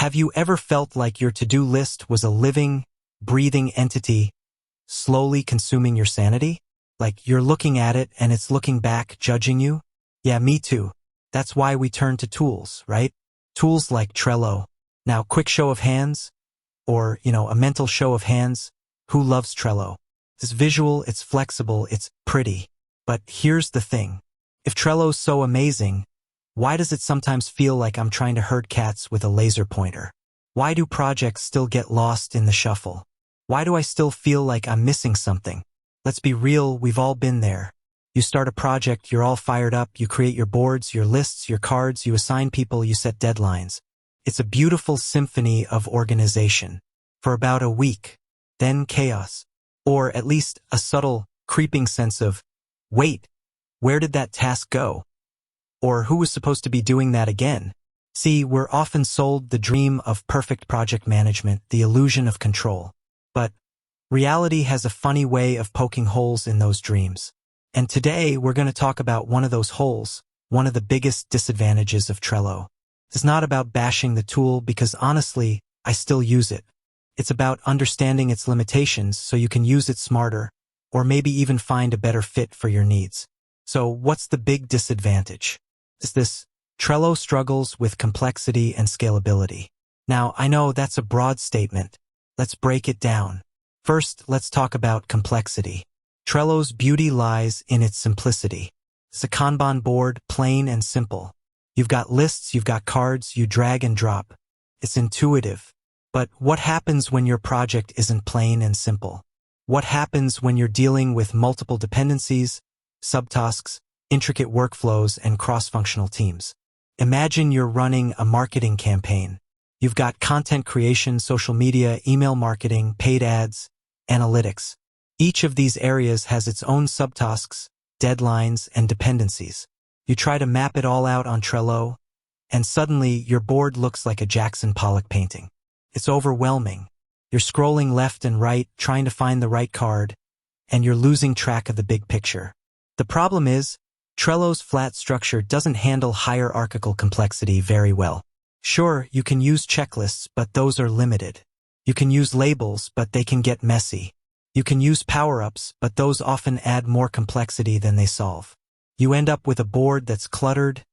Have you ever felt like your to-do list was a living, breathing entity slowly consuming your sanity? Like you're looking at it and it's looking back, judging you? Yeah, me too. That's why we turn to tools, right? Tools like Trello. Now, quick show of hands, or, a mental show of hands. Who loves Trello? It's visual, it's flexible, it's pretty. But here's the thing. If Trello's so amazing, why does it sometimes feel like I'm trying to herd cats with a laser pointer? Why do projects still get lost in the shuffle? Why do I still feel like I'm missing something? Let's be real, we've all been there. You start a project, you're all fired up, you create your boards, your lists, your cards, you assign people, you set deadlines. It's a beautiful symphony of organization. For about a week, then chaos. Or at least a subtle, creeping sense of, wait, where did that task go? Or who was supposed to be doing that again? See, we're often sold the dream of perfect project management, the illusion of control. But reality has a funny way of poking holes in those dreams. And today we're going to talk about one of those holes, one of the biggest disadvantages of Trello. It's not about bashing the tool because honestly, I still use it. It's about understanding its limitations so you can use it smarter, or maybe even find a better fit for your needs. So what's the big disadvantage? Is this Trello struggles with complexity and scalability. Now, I know that's a broad statement. Let's break it down. First, let's talk about complexity. Trello's beauty lies in its simplicity. It's a Kanban board, plain and simple. You've got lists, you've got cards, you drag and drop. It's intuitive. But what happens when your project isn't plain and simple? What happens when you're dealing with multiple dependencies, subtasks, intricate workflows, and cross-functional teams? Imagine you're running a marketing campaign. You've got content creation, social media, email marketing, paid ads, analytics. Each of these areas has its own subtasks, deadlines, and dependencies. You try to map it all out on Trello, and suddenly your board looks like a Jackson Pollock painting. It's overwhelming. You're scrolling left and right, trying to find the right card, and you're losing track of the big picture. The problem is, Trello's flat structure doesn't handle hierarchical complexity very well. Sure, you can use checklists, but those are limited. You can use labels, but they can get messy. You can use power-ups, but those often add more complexity than they solve. You end up with a board that's cluttered,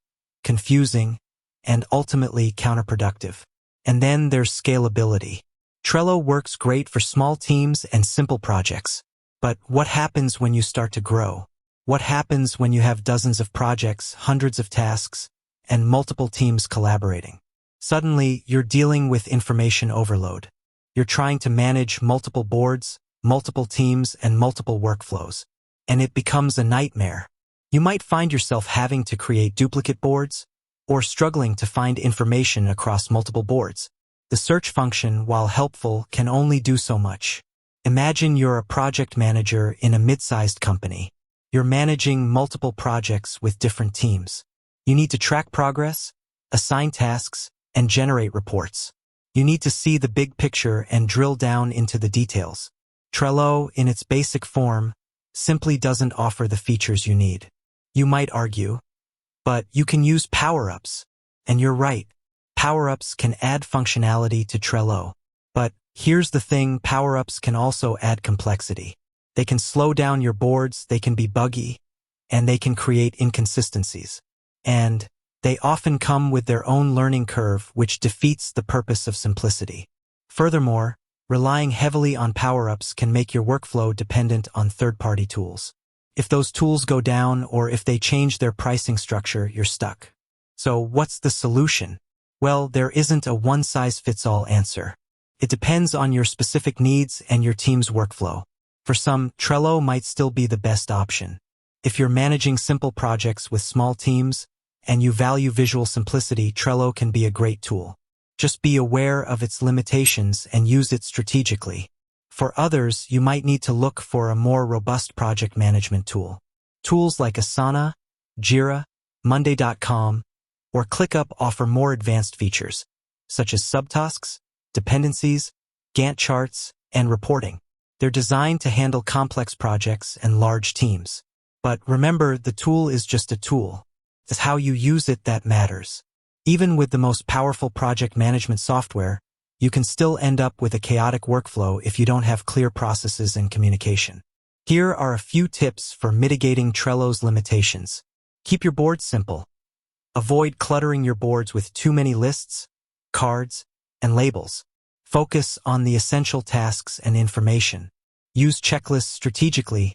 confusing, and ultimately counterproductive. And then there's scalability. Trello works great for small teams and simple projects. But what happens when you start to grow? What happens when you have dozens of projects, hundreds of tasks, and multiple teams collaborating? Suddenly, you're dealing with information overload. You're trying to manage multiple boards, multiple teams, and multiple workflows. And it becomes a nightmare. You might find yourself having to create duplicate boards, or struggling to find information across multiple boards. The search function, while helpful, can only do so much. Imagine you're a project manager in a mid-sized company. You're managing multiple projects with different teams. You need to track progress, assign tasks, and generate reports. You need to see the big picture and drill down into the details. Trello, in its basic form, simply doesn't offer the features you need. You might argue, but you can use power-ups. And you're right, power-ups can add functionality to Trello. But here's the thing, power-ups can also add complexity. They can slow down your boards, they can be buggy, and they can create inconsistencies. And they often come with their own learning curve, which defeats the purpose of simplicity. Furthermore, relying heavily on power-ups can make your workflow dependent on third-party tools. If those tools go down or if they change their pricing structure, you're stuck. So what's the solution? Well, there isn't a one-size-fits-all answer. It depends on your specific needs and your team's workflow. For some, Trello might still be the best option. If you're managing simple projects with small teams and you value visual simplicity, Trello can be a great tool. Just be aware of its limitations and use it strategically. For others, you might need to look for a more robust project management tool. Tools like Asana, Jira, Monday.com, or ClickUp offer more advanced features, such as subtasks, dependencies, Gantt charts, and reporting. They're designed to handle complex projects and large teams. But remember, the tool is just a tool. It's how you use it that matters. Even with the most powerful project management software, you can still end up with a chaotic workflow if you don't have clear processes and communication. Here are a few tips for mitigating Trello's limitations. Keep your boards simple. Avoid cluttering your boards with too many lists, cards, and labels. Focus on the essential tasks and information. Use checklists strategically.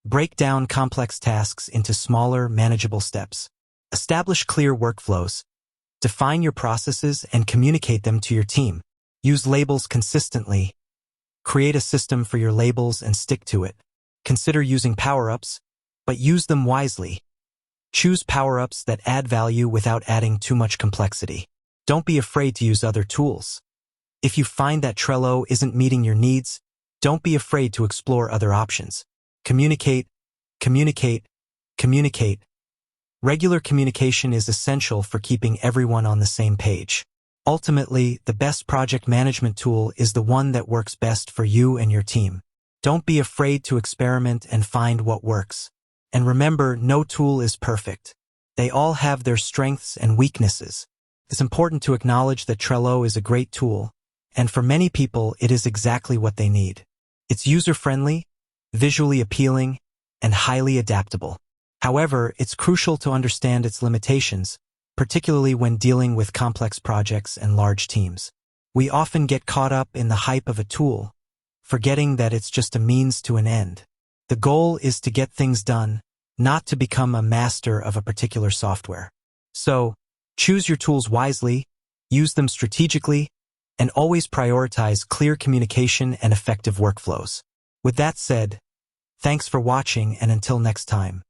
Break down complex tasks into smaller, manageable steps. Establish clear workflows. Define your processes and communicate them to your team. Use labels consistently. Create a system for your labels and stick to it. Consider using power-ups, but use them wisely. Choose power-ups that add value without adding too much complexity. Don't be afraid to use other tools. If you find that Trello isn't meeting your needs, don't be afraid to explore other options. Communicate, communicate, communicate. Regular communication is essential for keeping everyone on the same page. Ultimately, the best project management tool is the one that works best for you and your team. Don't be afraid to experiment and find what works. And remember, no tool is perfect. They all have their strengths and weaknesses. It's important to acknowledge that Trello is a great tool, and for many people, it is exactly what they need. It's user-friendly, visually appealing, and highly adaptable. However, it's crucial to understand its limitations, particularly when dealing with complex projects and large teams. We often get caught up in the hype of a tool, forgetting that it's just a means to an end. The goal is to get things done, not to become a master of a particular software. So, choose your tools wisely, use them strategically, and always prioritize clear communication and effective workflows. With that said, thanks for watching, and until next time.